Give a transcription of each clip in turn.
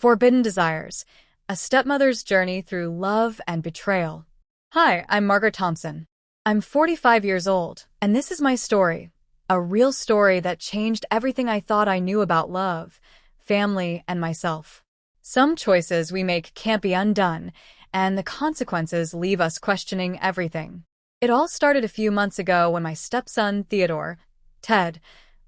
Forbidden Desires, a stepmother's journey through love and betrayal. Hi, I'm Margaret Thompson. I'm 45 years old, and this is my story. A real story that changed everything I thought I knew about love, family, and myself. Some choices we make can't be undone, and the consequences leave us questioning everything. It all started a few months ago when my stepson, Ted,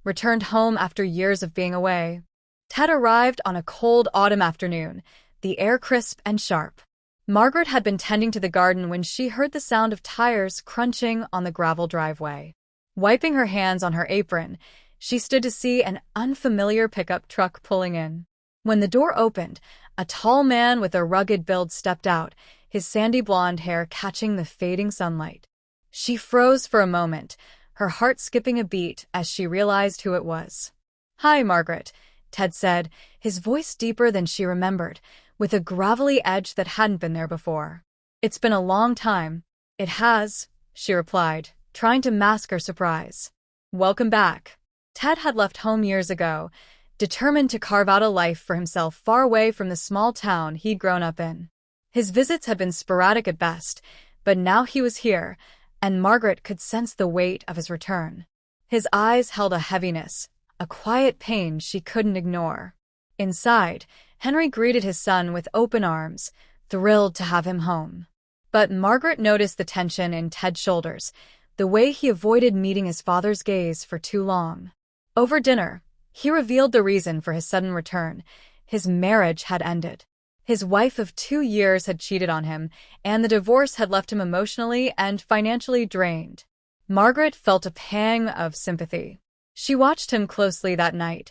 returned home after years of being away. Ted arrived on a cold autumn afternoon, the air crisp and sharp. Margaret had been tending to the garden when she heard the sound of tires crunching on the gravel driveway. Wiping her hands on her apron, she stood to see an unfamiliar pickup truck pulling in. When the door opened, a tall man with a rugged build stepped out, his sandy blonde hair catching the fading sunlight. She froze for a moment, her heart skipping a beat as she realized who it was. "Hi, Margaret," Ted said, his voice deeper than she remembered, with a gravelly edge that hadn't been there before. "It's been a long time." "It has," she replied, trying to mask her surprise. "Welcome back." Ted had left home years ago, determined to carve out a life for himself far away from the small town he'd grown up in. His visits had been sporadic at best, but now he was here, and Margaret could sense the weight of his return. His eyes held a heaviness, a quiet pain she couldn't ignore. Inside, Henry greeted his son with open arms, thrilled to have him home. But Margaret noticed the tension in Ted's shoulders, the way he avoided meeting his father's gaze for too long. Over dinner, he revealed the reason for his sudden return. His marriage had ended. His wife of 2 years had cheated on him, and the divorce had left him emotionally and financially drained. Margaret felt a pang of sympathy. She watched him closely that night,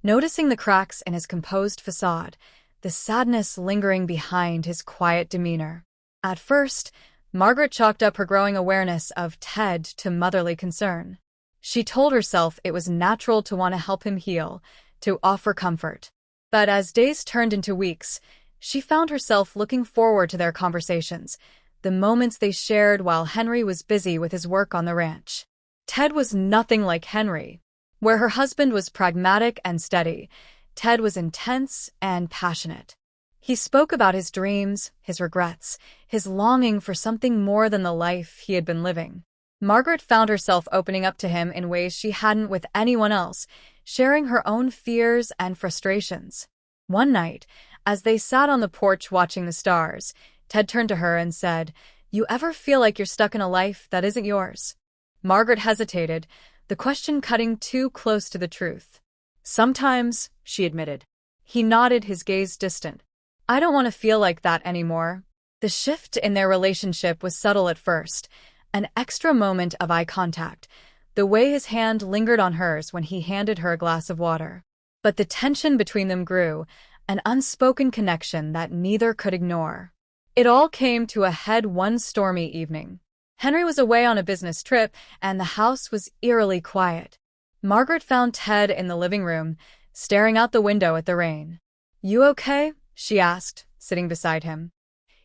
noticing the cracks in his composed facade, the sadness lingering behind his quiet demeanor. At first, Margaret chalked up her growing awareness of Ted to motherly concern. She told herself it was natural to want to help him heal, to offer comfort. But as days turned into weeks, she found herself looking forward to their conversations, the moments they shared while Henry was busy with his work on the ranch. Ted was nothing like Henry. Where her husband was pragmatic and steady, Ted was intense and passionate. He spoke about his dreams, his regrets, his longing for something more than the life he had been living. Margaret found herself opening up to him in ways she hadn't with anyone else, sharing her own fears and frustrations. One night, as they sat on the porch watching the stars, Ted turned to her and said, "You ever feel like you're stuck in a life that isn't yours?" Margaret hesitated, the question cutting too close to the truth. "Sometimes," she admitted. He nodded, his gaze distant. "I don't want to feel like that anymore." The shift in their relationship was subtle at first, an extra moment of eye contact, the way his hand lingered on hers when he handed her a glass of water. But the tension between them grew, an unspoken connection that neither could ignore. It all came to a head one stormy evening. Henry was away on a business trip, and the house was eerily quiet. Margaret found Ted in the living room, staring out the window at the rain. "You okay?" she asked, sitting beside him.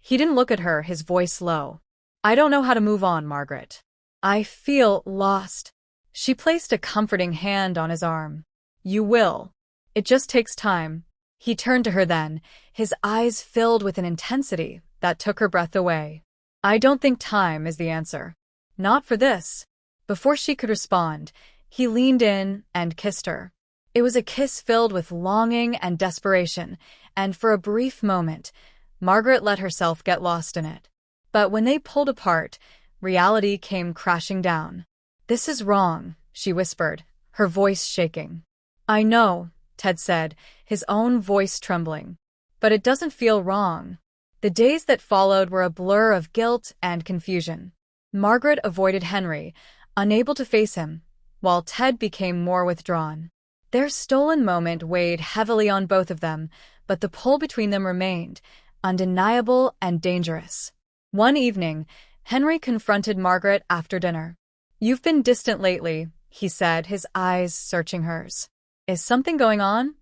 He didn't look at her, his voice low. "I don't know how to move on, Margaret. I feel lost." She placed a comforting hand on his arm. "You will. It just takes time." He turned to her then, his eyes filled with an intensity that took her breath away. "I don't think time is the answer. Not for this." Before she could respond, he leaned in and kissed her. It was a kiss filled with longing and desperation, and for a brief moment, Margaret let herself get lost in it. But when they pulled apart, reality came crashing down. "This is wrong," she whispered, her voice shaking. "I know," Ted said, his own voice trembling. "But it doesn't feel wrong." The days that followed were a blur of guilt and confusion. Margaret avoided Henry, unable to face him, while Ted became more withdrawn. Their stolen moment weighed heavily on both of them, but the pull between them remained, undeniable and dangerous. One evening, Henry confronted Margaret after dinner. "You've been distant lately," he said, his eyes searching hers. "Is something going on?"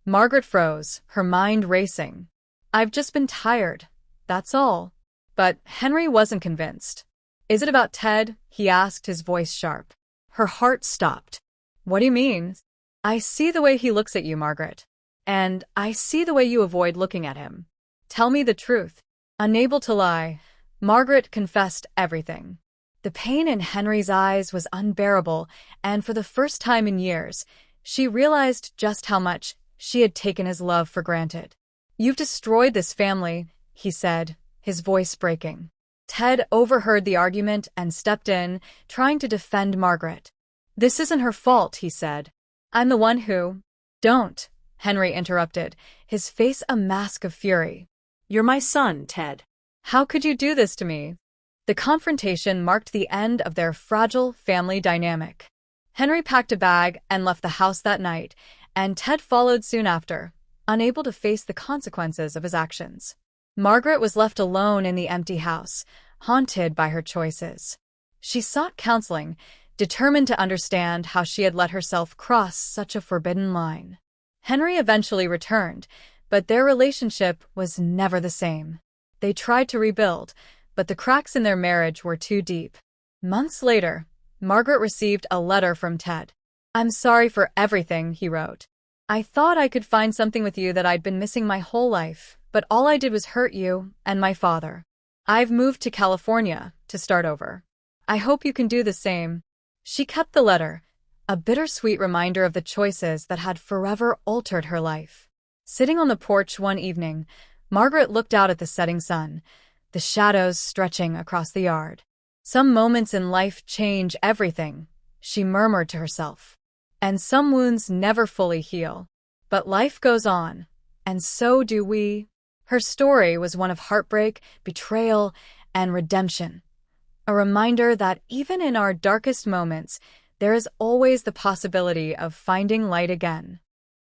Margaret froze, her mind racing. "I've just been tired, that's all." But Henry wasn't convinced. "Is it about Ted?" he asked, his voice sharp. Her heart stopped. "What do you mean?" "I see the way he looks at you, Margaret. And I see the way you avoid looking at him. Tell me the truth." Unable to lie, Margaret confessed everything. The pain in Henry's eyes was unbearable, and for the first time in years, she realized just how much she had taken his love for granted. "You've destroyed this family," he said, his voice breaking. Ted overheard the argument and stepped in, trying to defend Margaret. "This isn't her fault," he said. "I'm the one who—" "Don't," Henry interrupted, his face a mask of fury. "You're my son, Ted." "How could you do this to me?" The confrontation marked the end of their fragile family dynamic. Henry packed a bag and left the house that night, and Ted followed soon after, unable to face the consequences of his actions. Margaret was left alone in the empty house, haunted by her choices. She sought counseling, determined to understand how she had let herself cross such a forbidden line. Henry eventually returned, but their relationship was never the same. They tried to rebuild, but the cracks in their marriage were too deep. Months later, Margaret received a letter from Ted. "I'm sorry for everything," he wrote. "I thought I could find something with you that I'd been missing my whole life, but all I did was hurt you and my father. I've moved to California to start over. I hope you can do the same." She kept the letter, a bittersweet reminder of the choices that had forever altered her life. Sitting on the porch one evening, Margaret looked out at the setting sun, the shadows stretching across the yard. "Some moments in life change everything," she murmured to herself. "And some wounds never fully heal. But life goes on, and so do we." Her story was one of heartbreak, betrayal, and redemption. A reminder that even in our darkest moments, there is always the possibility of finding light again.